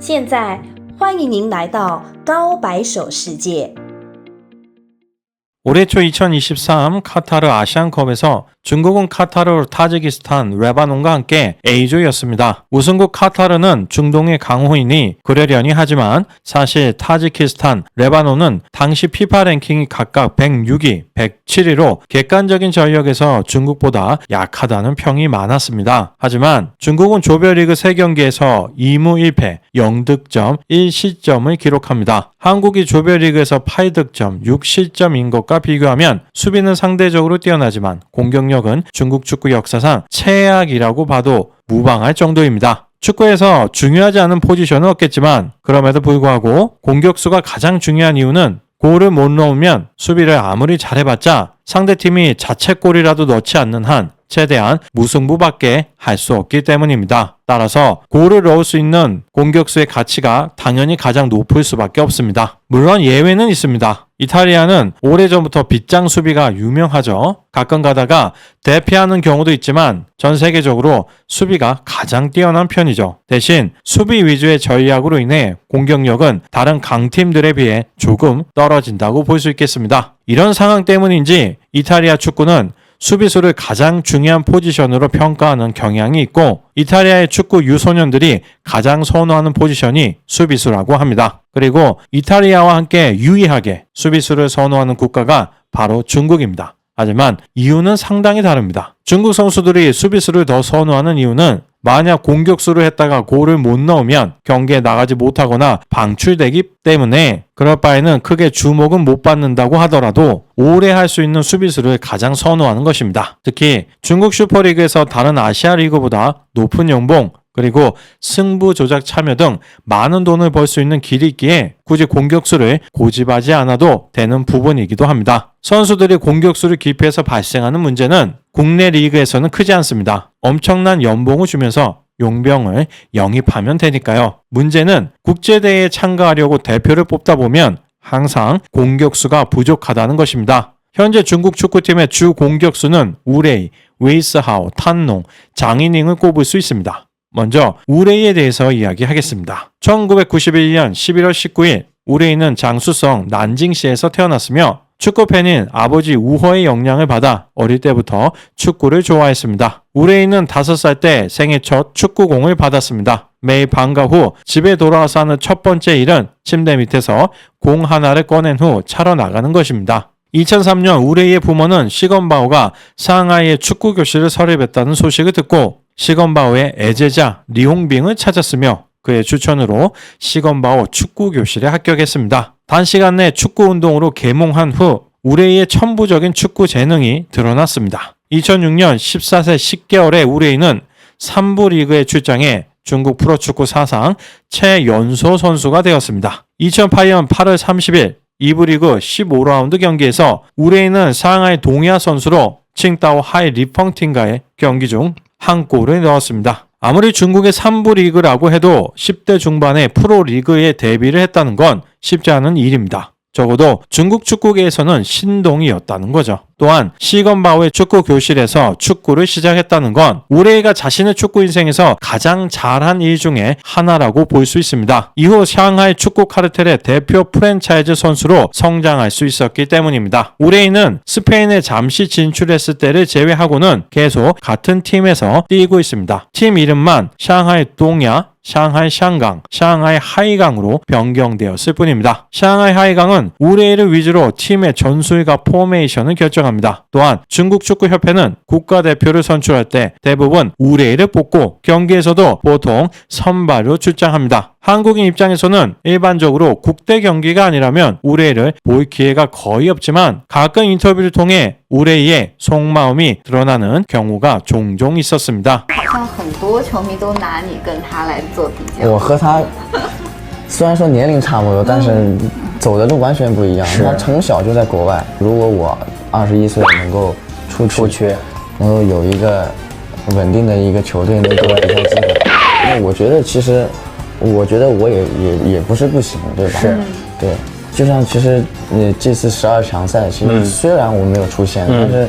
现在欢迎您来到高白手世界。 올해 초 2023 카타르 아시안컵에서 중국은 카타르, 타지키스탄, 레바논과 함께 A조였습니다. 우승국 카타르는 중동의 강호이니 그러려니 하지만 사실 타지키스탄, 레바논은 당시 피파 랭킹이 각각 106위, 107위로 객관적인 전력에서 중국보다 약하다는 평이 많았습니다. 하지만 중국은 조별리그 3경기에서 2무 1패, 0득점, 1실점을 기록합니다. 한국이 조별리그에서 8득점, 6실점인 것과 비교하면 수비는 상대적으로 뛰어나지만 공격력은 중국 축구 역사상 최악이라고 봐도 무방할 정도입니다. 축구에서 중요하지 않은 포지션은 없겠지만 그럼에도 불구하고 공격수가 가장 중요한 이유는 골을 못 넣으면 수비를 아무리 잘해봤자 상대팀이 자책골이라도 넣지 않는 한 최대한 무승부밖에 할 수 없기 때문입니다. 따라서 골을 넣을 수 있는 공격수의 가치가 당연히 가장 높을 수밖에 없습니다. 물론 예외는 있습니다. 이탈리아는 오래전부터 빗장 수비가 유명하죠. 가끔 가다가 대피하는 경우도 있지만 전 세계적으로 수비가 가장 뛰어난 편이죠. 대신 수비 위주의 전략으로 인해 공격력은 다른 강팀들에 비해 조금 떨어진다고 볼 수 있겠습니다. 이런 상황 때문인지 이탈리아 축구는 수비수를 가장 중요한 포지션으로 평가하는 경향이 있고 이탈리아의 축구 유소년들이 가장 선호하는 포지션이 수비수라고 합니다. 그리고 이탈리아와 함께 유의하게 수비수를 선호하는 국가가 바로 중국입니다. 하지만 이유는 상당히 다릅니다. 중국 선수들이 수비수를 더 선호하는 이유는 만약 공격수를 했다가 골을 못 넣으면 경기에 나가지 못하거나 방출되기 때문에 그럴 바에는 크게 주목은 못 받는다고 하더라도 오래 할 수 있는 수비수를 가장 선호하는 것입니다. 특히 중국 슈퍼리그에서 다른 아시아 리그보다 높은 연봉 그리고 승부 조작 참여 등 많은 돈을 벌 수 있는 길이 있기에 굳이 공격수를 고집하지 않아도 되는 부분이기도 합니다. 선수들이 공격수를 기피해서 발생하는 문제는 국내 리그에서는 크지 않습니다. 엄청난 연봉을 주면서 용병을 영입하면 되니까요. 문제는 국제대회에 참가하려고 대표를 뽑다 보면 항상 공격수가 부족하다는 것입니다. 현재 중국 축구팀의 주 공격수는 우레이, 웨이스하오, 탄농, 장이닝을 꼽을 수 있습니다. 먼저 우레이에 대해서 이야기하겠습니다. 1991년 11월 19일 우레이는 장수성 난징시에서 태어났으며 축구팬인 아버지 우허의 영향을 받아 어릴 때부터 축구를 좋아했습니다. 우레이는 5살 때 생애 첫 축구공을 받았습니다. 매일 방과 후 집에 돌아와서 하는 첫 번째 일은 침대 밑에서 공 하나를 꺼낸 후 차러 나가는 것입니다. 2003년 우레이의 부모는 시건바오가 상하이의 축구 교실을 설립했다는 소식을 듣고 시건바오의 애제자 리홍빙을 찾았으며 그의 추천으로 시건바오 축구 교실에 합격했습니다. 단시간 내 축구 운동으로 계몽한 후 우레이의 천부적인 축구 재능이 드러났습니다. 2006년 14세 10개월의 우레이는 3부 리그에 출장해 중국 프로축구 사상 최연소 선수가 되었습니다. 2008년 8월 30일 2부 리그 15라운드 경기에서 우레이는 상하이 동야 선수로 칭다오 하이 리펑팀과의 경기 중 한 골을 넣었습니다. 아무리 중국의 3부 리그라고 해도 10대 중반에 프로리그에 데뷔를 했다는 건 쉽지 않은 일입니다. 적어도 중국 축구계에서는 신동이었다는 거죠. 또한 시건바오의 축구 교실에서 축구를 시작했다는 건 우레이가 자신의 축구 인생에서 가장 잘한 일 중에 하나라고 볼 수 있습니다. 이후 상하이 축구 카르텔의 대표 프랜차이즈 선수로 성장할 수 있었기 때문입니다. 우레이는 스페인에 잠시 진출했을 때를 제외하고는 계속 같은 팀에서 뛰고 있습니다. 팀 이름만 상하이 동야, 상하이 샹강, 상하이 하이강으로 변경되었을 뿐입니다. 상하이 하이강은 우레이를 위주로 팀의 전술과 포메이션을 결정합니다. 또한 중국 축구협회는 국가대표를 선출할 때 대부분 우레이를 뽑고 경기에서도 보통 선발로 출장합니다. 한국인 입장에서는 일반적으로 국대 경기가 아니라면 우레이를 볼 기회가 거의 없지만 가끔 인터뷰를 통해 우레이의 속마음이 드러나는 경우가 종종 있었습니다. 好像很多球迷都拿你跟他来做比较。我和他虽然说年龄差不多，但是走的路完全不一样。他从小就在国外，如果我21岁能够出去，能够有一个稳定的一个球队，能给我比赛机会，那我觉得其实，我觉得我也不是不行，对吧？是，对。就像其实这次12强赛，其实虽然我没有出现，但是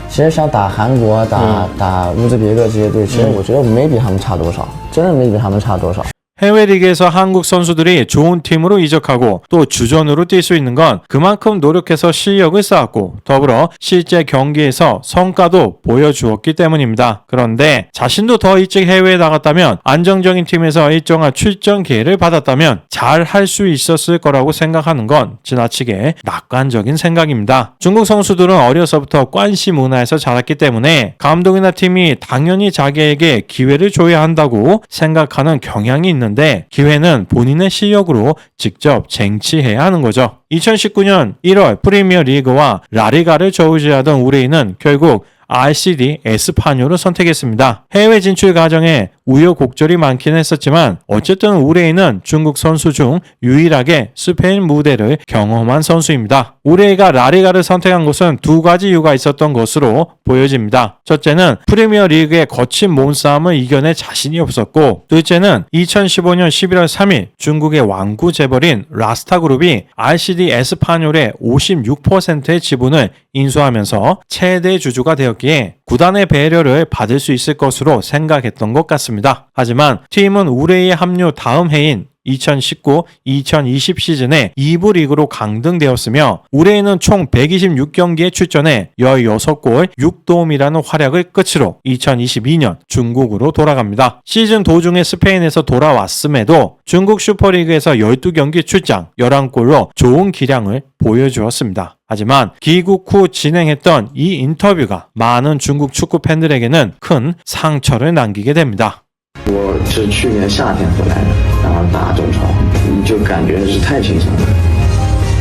其实像打韩国、打乌兹别克这些队，其实我觉得没比他们差多少，真的没比他们差多少。 해외 리그에서 한국 선수들이 좋은 팀으로 이적하고 또 주전으로 뛸 수 있는 건 그만큼 노력해서 실력을 쌓았고 더불어 실제 경기에서 성과도 보여주었기 때문입니다. 그런데 자신도 더 일찍 해외에 나갔다면 안정적인 팀에서 일정한 출전 기회를 받았다면 잘 할 수 있었을 거라고 생각하는 건 지나치게 낙관적인 생각입니다. 중국 선수들은 어려서부터 관시 문화에서 자랐기 때문에 감독이나 팀이 당연히 자기에게 기회를 줘야 한다고 생각하는 경향이 있는데 기회는 본인의 실력으로 직접 쟁취해야 하는 거죠. 2019년 1월 프리미어 리그와 라리가를 저우지하던 우레이는 결국 RCD 에스파뇰을 선택했습니다. 해외 진출 과정에 우여곡절이 많긴 했었지만 어쨌든 우레이는 중국 선수 중 유일하게 스페인 무대를 경험한 선수입니다. 우레이가 라리가를 선택한 것은 두 가지 이유가 있었던 것으로 보여집니다. 첫째는 프리미어 리그의 거친 몸싸움을 이겨낼 자신이 없었고 둘째는 2015년 11월 3일 중국의 왕구 재벌인 라스타그룹이 RCD 에스파뇰의 56%의 지분을 인수하면서 최대 주주가 되었기에 구단의 배려를 받을 수 있을 것으로 생각했던 것 같습니다. 하지만 팀은 우레이의 합류 다음 해인 2019-2020 시즌에 2부 리그로 강등되었으며 우레이는 총 126경기에 출전해 16골 6도움이라는 활약을 끝으로 2022년 중국으로 돌아갑니다. 시즌 도중에 스페인에서 돌아왔음에도 중국 슈퍼리그에서 12경기 출장 11골로 좋은 기량을 보여주었습니다. 하지만 귀국 후 진행했던 이 인터뷰가 많은 중국 축구 팬들에게는 큰 상처를 남기게 됩니다. 我是去年夏天回来的，然后打中超，就感觉是太轻松了。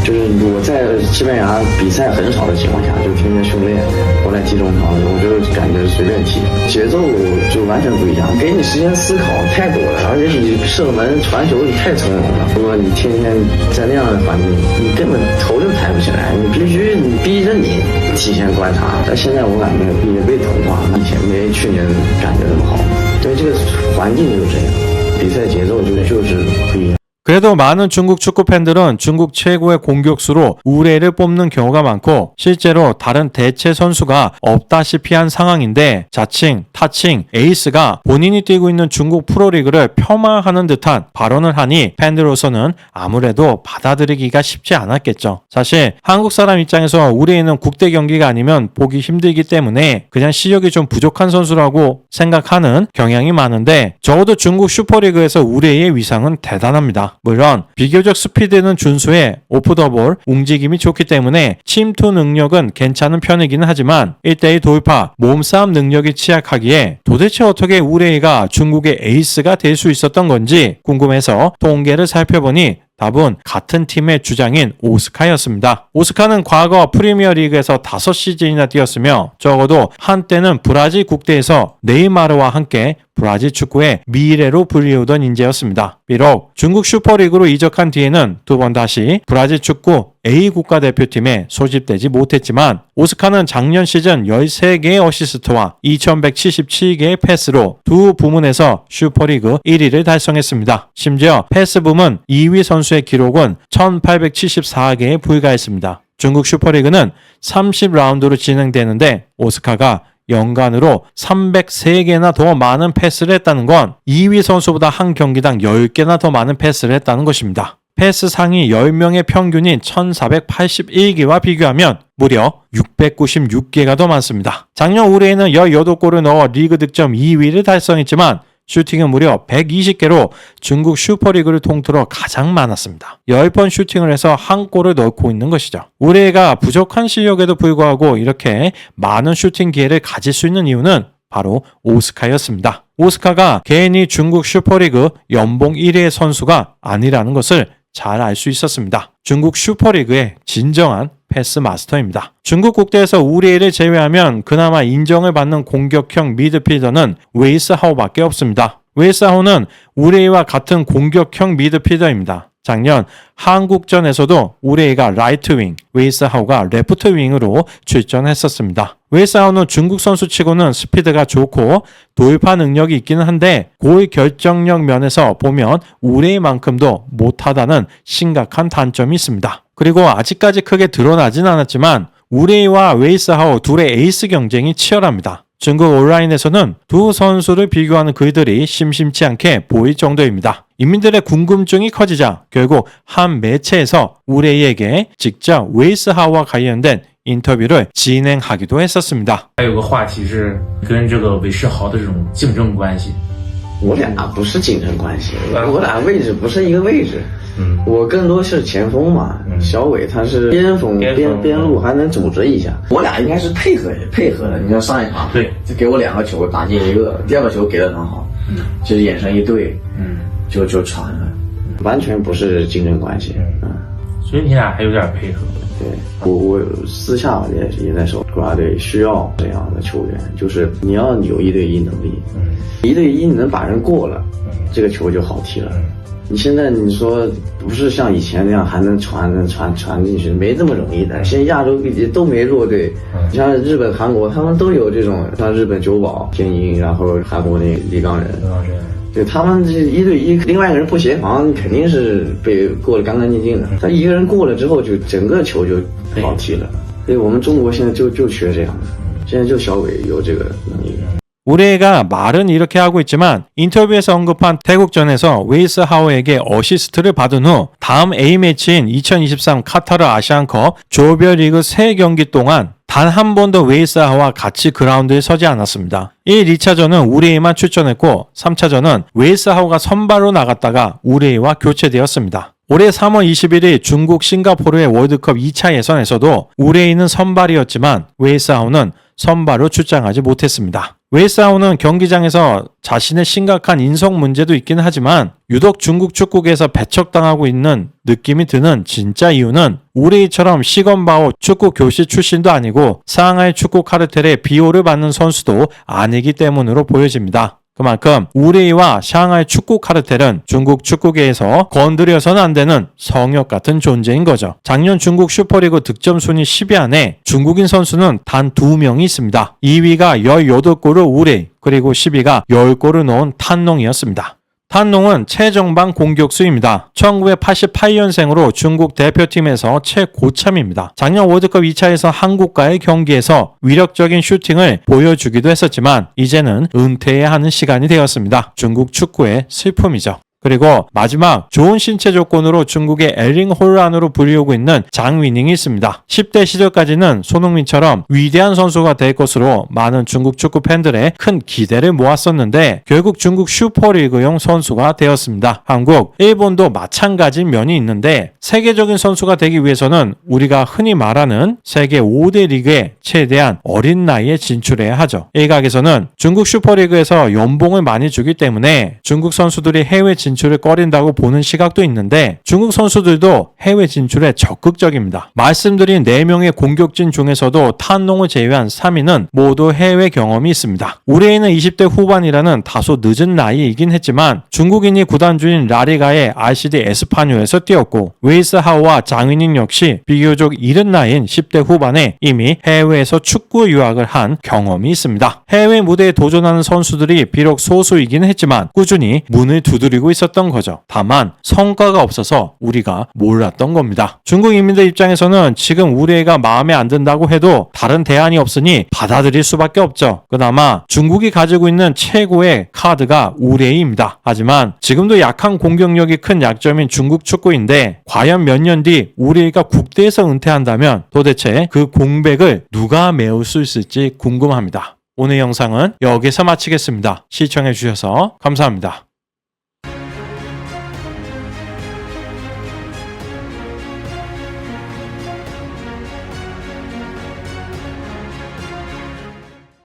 就是我在西班牙比赛很少的情况下，就天天训练，过来踢中超，我就感觉随便踢，节奏就完全不一样，给你时间思考太多了，而且你射门传球你太从容了。如果你天天在那样的环境，你根本头就抬不起来，你必须你逼着你提前观察。但现在我感觉也被同化，以前没去年感觉那么好。对，这个环境就是这样，比赛节奏就是不一样。 그래도 많은 중국 축구 팬들은 중국 최고의 공격수로 우레이를 뽑는 경우가 많고 실제로 다른 대체 선수가 없다시피 한 상황인데 자칭, 타칭, 에이스가 본인이 뛰고 있는 중국 프로리그를 폄하하는 듯한 발언을 하니 팬들로서는 아무래도 받아들이기가 쉽지 않았겠죠. 사실 한국 사람 입장에서 우레이는 국대 경기가 아니면 보기 힘들기 때문에 그냥 실력이 좀 부족한 선수라고 생각하는 경향이 많은데 적어도 중국 슈퍼리그에서 우레이의 위상은 대단합니다. 물론 비교적 스피드는 준수해 오프더볼 움직임이 좋기 때문에 침투 능력은 괜찮은 편이기는 하지만 1대1 돌파, 몸싸움 능력이 취약하기에 도대체 어떻게 우레이가 중국의 에이스가 될 수 있었던 건지 궁금해서 통계를 살펴보니 답은 같은 팀의 주장인 오스카였습니다. 오스카는 과거 프리미어 리그에서 5시즌이나 뛰었으며 적어도 한때는 브라질 국대에서 네이마르와 함께 브라질 축구의 미래로 불리우던 인재였습니다. 비록 중국 슈퍼리그로 이적한 뒤에는 두 번 다시 브라질 축구 A 국가대표팀에 소집되지 못했지만 오스카는 작년 시즌 13개의 어시스트와 2177개의 패스로 두 부문에서 슈퍼리그 1위를 달성했습니다. 심지어 패스 부문 2위 선수의 기록은 1874개에 불과했습니다. 중국 슈퍼리그는 30라운드로 진행되는데 오스카가 연간으로 303개나 더 많은 패스를 했다는 건 2위 선수보다 한 경기당 10개나 더 많은 패스를 했다는 것입니다. 패스 상위 10명의 평균인 1481개와 비교하면 무려 696개가 더 많습니다. 작년 우레이는 18골을 넣어 리그 득점 2위를 달성했지만 슈팅은 무려 120개로 중국 슈퍼리그를 통틀어 가장 많았습니다. 10번 슈팅을 해서 한 골을 넣고 있는 것이죠. 우레이가 부족한 실력에도 불구하고 이렇게 많은 슈팅 기회를 가질 수 있는 이유는 바로 오스카였습니다. 오스카가 개인이 중국 슈퍼리그 연봉 1위의 선수가 아니라는 것을 잘 알 수 있었습니다. 중국 슈퍼리그의 진정한 패스 마스터입니다. 중국 국대에서 우레이를 제외하면 그나마 인정을 받는 공격형 미드필더는 웨이스하오밖에 없습니다. 웨이스하오는 우레이와 같은 공격형 미드필더입니다. 작년 한국전에서도 우레이가 라이트 윙, 웨이스하오가 레프트 윙으로 출전했었습니다. 웨이스하오는 중국 선수치고는 스피드가 좋고 돌파 능력이 있기는 한데 골 결정력 면에서 보면 우레이만큼도 못하다는 심각한 단점이 있습니다. 그리고 아직까지 크게 드러나진 않았지만 우레이와 웨이스하오 둘의 에이스 경쟁이 치열합니다. 중국 온라인에서는 두 선수를 비교하는 글들이 심심치 않게 보일 정도입니다. 인민들의 궁금증이 커지자 결국 한 매체에서 우레이에게 직접 웨이스하우와 관련된 인터뷰를 진행하기도 했었습니다. 还有个话题是跟这个韦世豪的这种竞争关系。我俩不是竞争关系，我俩位置不是一个位置。我更多是前锋嘛，小伟他是边锋边路还能组织一下，我俩应该是配合的。你像上一场，对，就给我2个球打进一个，第2个球给的很好，就是眼神一对，就传了，完全不是竞争关系。所以你俩还有点配合。对，我私下也在说，国家队需要这样的球员，就是你要有1对1能力，1对1你能把人过了，这个球就好踢了。你现在你说不是像以前那样还能传进去，没这么容易的。现在亚洲都没弱队，你像日本、韩国，他们都有这种，像日本久保、天鹰，然后韩国那李刚仁，对他们这1对1，另外一个人不协防，肯定是被过得干干净净的。他一个人过了之后，就整个球就好踢了。所以我们中国现在就缺这样的，现在就小伟有这个能力。 우레가 말은 이렇게 하고 있지만 인터뷰에서 언급한 태국전에서 웨이스하우에게 어시스트를 받은 후 다음 A매치인 2023 카타르 아시안컵 조별리그 3경기 동안 단 한 번도 웨이스하우와 같이 그라운드에 서지 않았습니다. 1, 2차전은 우레이만 출전했고 3차전은 웨이스하우가 선발로 나갔다가 우레이와 교체되었습니다. 올해 3월 21일 중국 싱가포르의 월드컵 2차 예선에서도 우레이는 선발이었지만 웨이스하우는 선발로 출장하지 못했습니다. 웨이스하우는 경기장에서 자신의 심각한 인성 문제도 있긴 하지만 유독 중국 축구계에서 배척당하고 있는 느낌이 드는 진짜 이유는 우레이처럼 시건바오 축구 교실 출신도 아니고 상하이 축구 카르텔의 비호를 받는 선수도 아니기 때문으로 보여집니다. 그만큼 우레이와 샹하이 축구 카르텔은 중국 축구계에서 건드려서는 안 되는 성역 같은 존재인 거죠. 작년 중국 슈퍼리그 득점 순위 10위 안에 중국인 선수는 단 2명이 있습니다. 2위가 18골을 우레이, 그리고 10위가 10골을 넣은 탄농이었습니다. 탄농은 최정방 공격수입니다. 1988년생으로 중국 대표팀에서 최고참입니다. 작년 월드컵 2차에서 한국과의 경기에서 위력적인 슈팅을 보여주기도 했었지만 이제는 은퇴해야 하는 시간이 되었습니다. 중국 축구의 슬픔이죠. 그리고 마지막 좋은 신체 조건으로 중국의 엘링 홀란으로 불리우고 있는 장위닝이 있습니다. 10대 시절까지는 손흥민처럼 위대한 선수가 될 것으로 많은 중국 축구 팬들의 큰 기대를 모았었는데 결국 중국 슈퍼리그용 선수가 되었습니다. 한국, 일본도 마찬가지인 면이 있는데 세계적인 선수가 되기 위해서는 우리가 흔히 말하는 세계 5대 리그에 최대한 어린 나이에 진출해야 하죠. 일각에서는 중국 슈퍼리그에서 연봉을 많이 주기 때문에 중국 선수들이 해외 진출을 꺼린다고 보는 시각도 있는데 중국 선수들도 해외 진출에 적극적입니다. 말씀드린 4명의 공격진 중에서도 탄농을 제외한 3위는 모두 해외 경험이 있습니다. 우레이는 20대 후반이라는 다소 늦은 나이이긴 했지만 중국인이 구단주인 라리가의 RCD 에스파뇰에서 뛰었고 웨이스하우와 장위닝 역시 비교적 이른 나이인 10대 후반에 이미 해외에서 축구 유학을 한 경험이 있습니다. 해외 무대에 도전하는 선수들이 비록 소수이긴 했지만 꾸준히 문을 두드리고 있었던 거죠. 다만 성과가 없어서 우리가 몰랐던 겁니다. 중국 인민들 입장에서는 지금 우레이가 마음에 안 든다고 해도 다른 대안이 없으니 받아들일 수밖에 없죠. 그나마 중국이 가지고 있는 최고의 카드가 우레이입니다. 하지만 지금도 약한 공격력이 큰 약점인 중국 축구인데 과연 몇 년 뒤 우레이가 국대에서 은퇴한다면 도대체 그 공백을 누가 메울 수 있을지 궁금합니다. 오늘 영상은 여기서 마치겠습니다. 시청해주셔서 감사합니다.